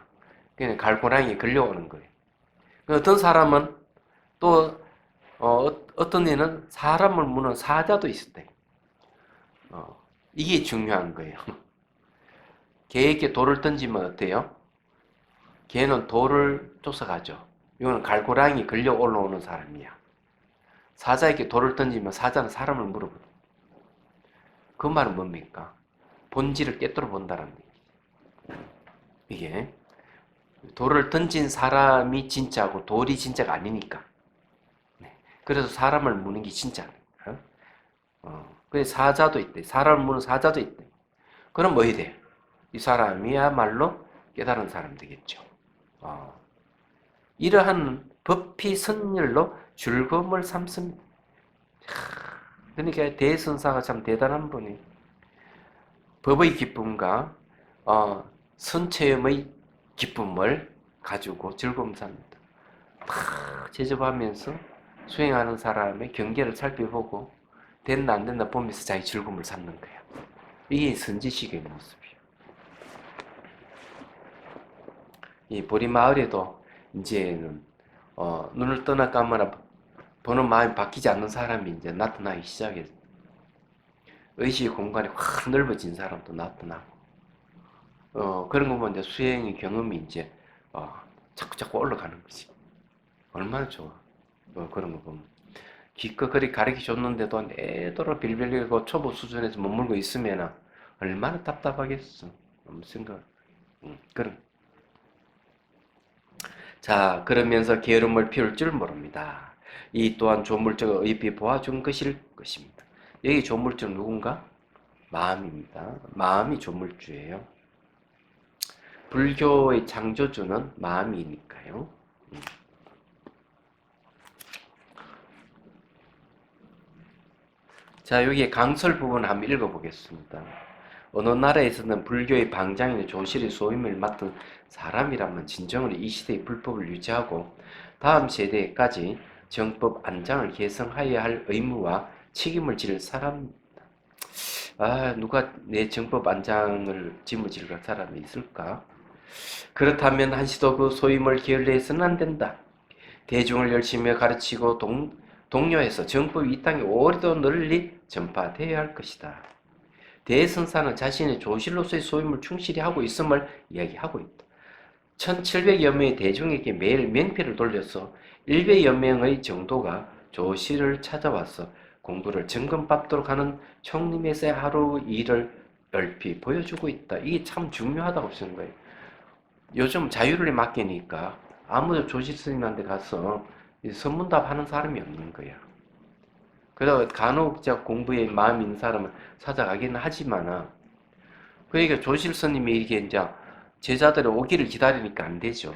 그냥 갈고랑이에 걸려오는 거예요. 어떤 사람은 또 어떤 애는 사람을 무는 사자도 있었대. 이게 중요한 거예요. 개에게 돌을 던지면 어때요? 개는 돌을 쫓아가죠. 이거는 갈고랑이 걸려 올라오는 사람이야. 사자에게 돌을 던지면 사자는 사람을 물어보죠. 그 말은 뭡니까? 본질을 깨뜨려 본다는 얘기죠. 이게 돌을 던진 사람이 진짜고 돌이 진짜가 아니니까. 그래서 사람을 무는 게 진짜네. 그래서 사자도 있대. 사람을 무는 사자도 있대. 그럼 뭐 해야 돼? 이 사람이야말로 깨달은 사람 되겠죠. 이러한 법피 선열로 즐거움을 삼습니다. 그러니까 대선사가 참 대단한 분이 법의 기쁨과 선체험의 기쁨을 가지고 즐거움 삽니다. 막 제접하면서 수행하는 사람의 경계를 살펴보고 됐나 안 됐나 보면서 자기 즐거움을 삼는 거야. 이게 선지식의 모습이에요. 이 보리마을에도 이제는 눈을 떠나 감아나 보는 마음이 바뀌지 않는 사람이 이제 나타나기 시작했어. 의식의 공간이 확 넓어진 사람도 나타나고 그런 거 보면 이제 수행의 경험이 이제 자꾸 올라가는 거지. 얼마나 좋아. 그런 거 보면. 기껏 그리 가르쳐 줬는데도 애도로 빌빌거리고 초보 수준에서 머물고 있으면 얼마나 답답하겠어. 생각. 그런. 자, 그러면서 게으름을 피울 줄 모릅니다. 이 또한 조물주가 의비 보아준 것일 것입니다. 여기 조물주는 누군가? 마음입니다. 마음이 조물주예요. 불교의 창조주는 마음이니까요. 자, 여기 강설 부분 한번 읽어보겠습니다. 어느 나라에서는 불교의 방장이나 조실의 소임을 맡은 사람이라면 진정으로 이 시대의 불법을 유지하고 다음 세대까지 정법 안장을 계승하여야 할 의무와 책임을 질 사람입니다. 누가 내 정법 안장을 짊어질 사람이 있을까? 그렇다면 한시도 그 소임을 게을리해서는 안 된다. 대중을 열심히 가르치고 독려해서 정법이 이 땅에 오래도 널리 전파되어야 할 것이다. 대선사는 자신의 조실로서의 소임을 충실히 하고 있음을 이야기하고 있다. 1700여 명의 대중에게 매일 명패를 돌려서 100여 명의 정도가 조실을 찾아와서 공부를 점검받도록 하는 총림에서의 하루 일을 얼핏 보여주고 있다. 이게 참 중요하다고 쓰는 거예요. 요즘 자유를 맡기니까 아무도 조실 스님한테 가서 선문답 하는 사람이 없는 거야. 그래서 간혹 공부에 마음이 있는 사람은 찾아가기는 하지만, 그러니까 조실 스님이 이렇게 이제 제자들이 오기를 기다리니까 안 되죠.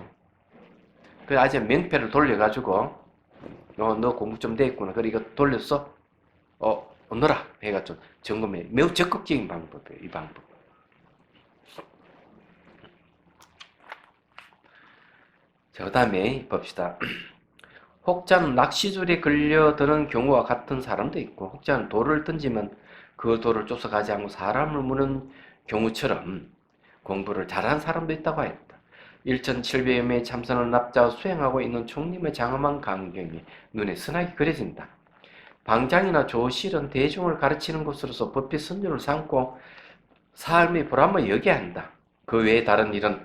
그래서 아직 명패를 돌려가지고 너 공부 좀 돼 있구나. 그래, 이거 돌렸어? 넣어라. 해가 좀 점검해. 매우 적극적인 방법이에요, 이 방법. 자, 그 다음에 봅시다. 혹자는 낚시줄에 걸려드는 경우와 같은 사람도 있고, 혹자는 돌을 던지면 그 돌을 쫓아가지 않고 사람을 무는 경우처럼 공부를 잘하는 사람도 있다고 하였다. 1,700여 명의 참선을 납작 수행하고 있는 총림의 장엄한 강경이 눈에 선하게 그려진다. 방장이나 조실은 대중을 가르치는 곳으로서 법의 선조를 삼고 삶의 보람을 여겨야 한다. 그 외에 다른 일은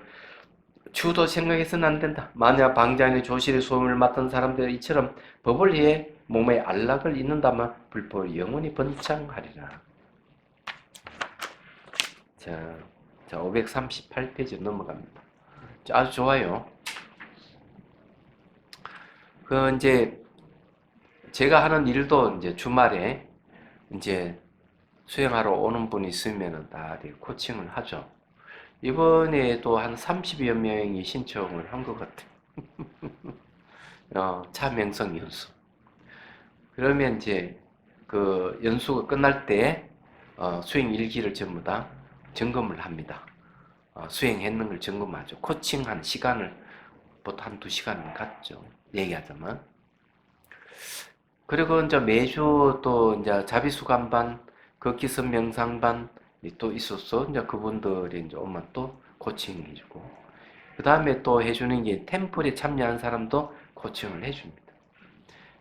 추도 생각해서는 안 된다. 만약 방장이나 조실의 소임을 맡은 사람들이 이처럼 법을 위해 몸에 안락을 잊는다면 불법을 영원히 번창하리라. 자, 538페이지 넘어갑니다. 아주 좋아요. 이제 제가 하는 일도 이제 주말에 이제 수행하러 오는 분이 있으면 다 코칭을 하죠. 이번에도 한 30여 명이 신청을 한 것 같아요. 차명성 연수. 그러면 이제 그 연수가 끝날 때 수행 일기를 전부 다 점검을 합니다. 수행했는 걸 점검하죠. 코칭한 시간을 보통 한 2시간은 갖죠. 얘기하자면. 그리고 이제 매주 또 이제 자비수감반, 걷기선 명상반 또 있었어. 이제 그분들이 이제 오면 또 코칭 해주고. 그 다음에 또 해주는 게 템플에 참여한 사람도 코칭을 해줍니다.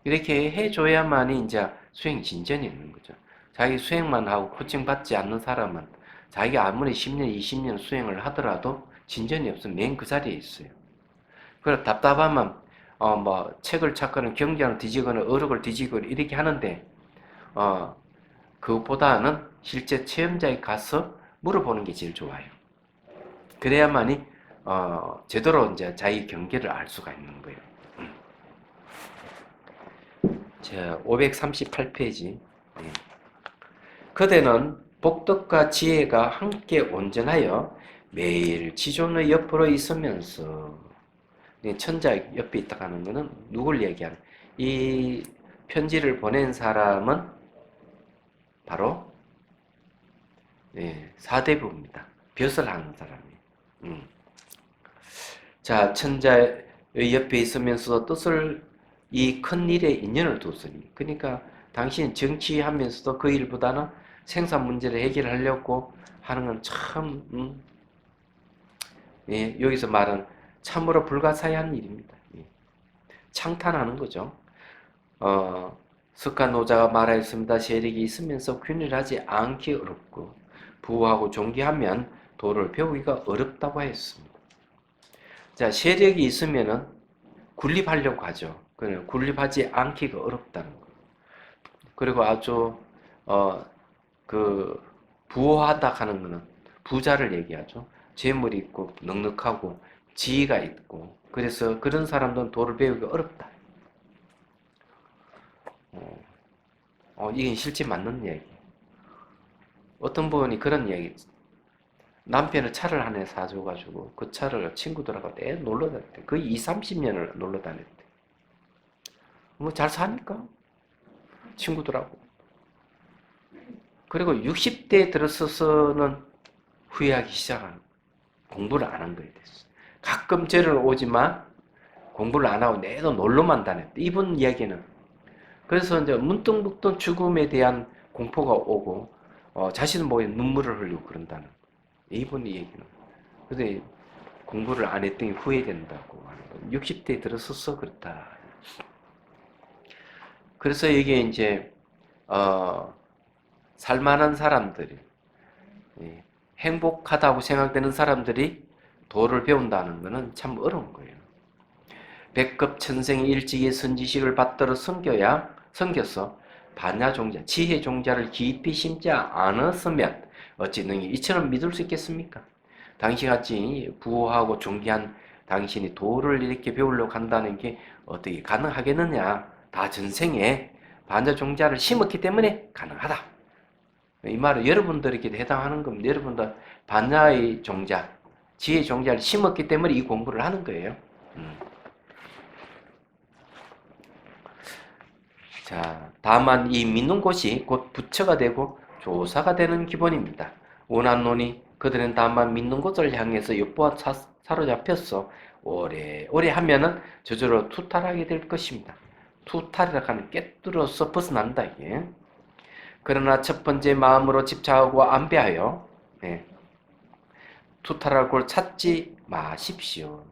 이렇게 해줘야만이 이제 수행 진전이 있는 거죠. 자기 수행만 하고 코칭 받지 않는 사람은 자기가 아무리 10년, 20년 수행을 하더라도 진전이 없으면 맨 그 자리에 있어요. 그래 답답하면 뭐 책을 찾거나 경전을 뒤지거나 어록을 뒤지거나 이렇게 하는데 그것보다는 실제 체험자에 가서 물어보는 게 제일 좋아요. 그래야만이 제대로 이제 자기 경계를 알 수가 있는 거예요. 자, 538페이지. 그대는 복덕과 지혜가 함께 온전하여 매일 지존의 옆으로 있으면서 천자 옆에 있다 하는 것은 누굴 얘기하는? 이 편지를 보낸 사람은 바로 사대부입니다. 벼슬 하는 사람이에요. 자, 천자의 옆에 있으면서 뜻을 이 큰 일에 인연을 뒀으니, 그러니까 당신 정치하면서도 그 일보다는 생산 문제를 해결하려고 하는 건 참 여기서 말하는 참으로 불가사의한 일입니다. 창탄하는 거죠. 석가노자가 말하였습니다. 세력이 있으면서 균일하지 않기 어렵고 부하고 존귀하면 도를 배우기가 어렵다고 했습니다. 자, 세력이 있으면은 군립하려고 하죠. 군립하지 않기가 어렵다는 거. 그리고 아주 부하다 하는 거는 부자를 얘기하죠. 재물이 있고 넉넉하고 지위가 있고 그래서 그런 사람들은 도를 배우기가 어렵다. 이게 실제 맞는 얘기. 어떤 분이 그런 얘기. 남편은 차를 하나 사줘가지고 그 차를 친구들하고 내 놀러 다녔대. 거의 20, 30년을 놀러 다녔대. 뭐 잘 사니까 친구들하고. 그리고 60대에 들어서서는 후회하기 시작한 공부를 안 한 거에 대해서. 가끔 절을 오지만 공부를 안 하고 내도 놀러만 다녔대. 이분 이야기는. 그래서 이제 문득문득 죽음에 대한 공포가 오고 자신은 뭐에 눈물을 흘리고 그런다는 이분 얘기는. 근데 공부를 안 했더니 후회된다고 하는 거. 60대에 들어서서 그렇다. 그래서 이게 이제 살만한 사람들이 행복하다고 생각되는 사람들이 도를 배운다는 것은 참 어려운 거예요. 백급 천생의 일찍이 선지식을 받들어 섬겨서 반야종자, 지혜종자를 깊이 심지 않았으면 어찌 능히 이처럼 믿을 수 있겠습니까? 당신같이 부호하고 존귀한 당신이 도를 이렇게 배우려고 한다는 게 어떻게 가능하겠느냐? 다 전생에 반야종자를 심었기 때문에 가능하다. 이 말은 여러분들에게도 해당하는 겁니다. 여러분들 반야의 종자, 지혜 종자를 심었기 때문에 이 공부를 하는 거예요. 자, 다만 이 믿는 곳이 곧 부처가 되고 조사가 되는 기본입니다. 원한론이 그들은 다만 믿는 곳을 향해서 엿보아 사로잡혔어. 오래 하면은 저절로 투탈하게 될 것입니다. 투탈이라고 하는 깨뚫어서 벗어난다 이게. 그러나 첫 번째 마음으로 집착하고 안배하여 네, 투탈할 곳을 찾지 마십시오.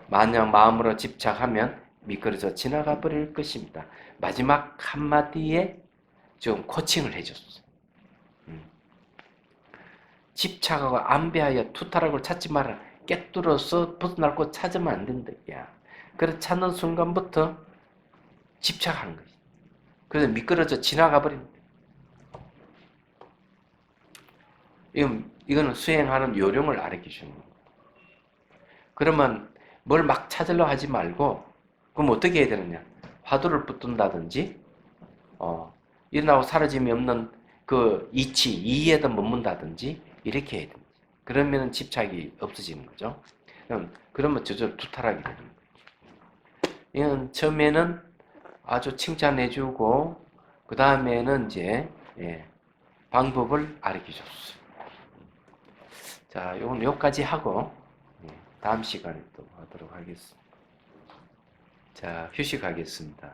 만약 마음으로 집착하면 미끄러져 지나가 버릴 것입니다. 마지막 한마디에 좀 코칭을 해줬어. 집착하고 안배하여 투탈할 곳을 찾지 마라. 깨뚫어서 벗어날 곳 찾으면 안 된다. 야. 그래서 찾는 순간부터 집착하는 거지. 그래서 미끄러져 지나가 버린다. 이거는 수행하는 요령을 알려 주는 거예요. 그러면 뭘 막 찾으려 하지 말고, 그럼 어떻게 해야 되느냐? 화두를 붙든다든지, 일어나고 사라짐이 없는 그 이치, 이에다 머문다든지, 이렇게 해야 됩니다. 그러면 집착이 없어지는 거죠. 그러면 저절로 투탈하게 되는 거예요. 이건 처음에는 아주 칭찬해주고, 그 다음에는 이제, 방법을 알려 줬어요. 자, 이건 여기까지 하고, 다음 시간에 또 하도록 하겠습니다. 자, 휴식하겠습니다.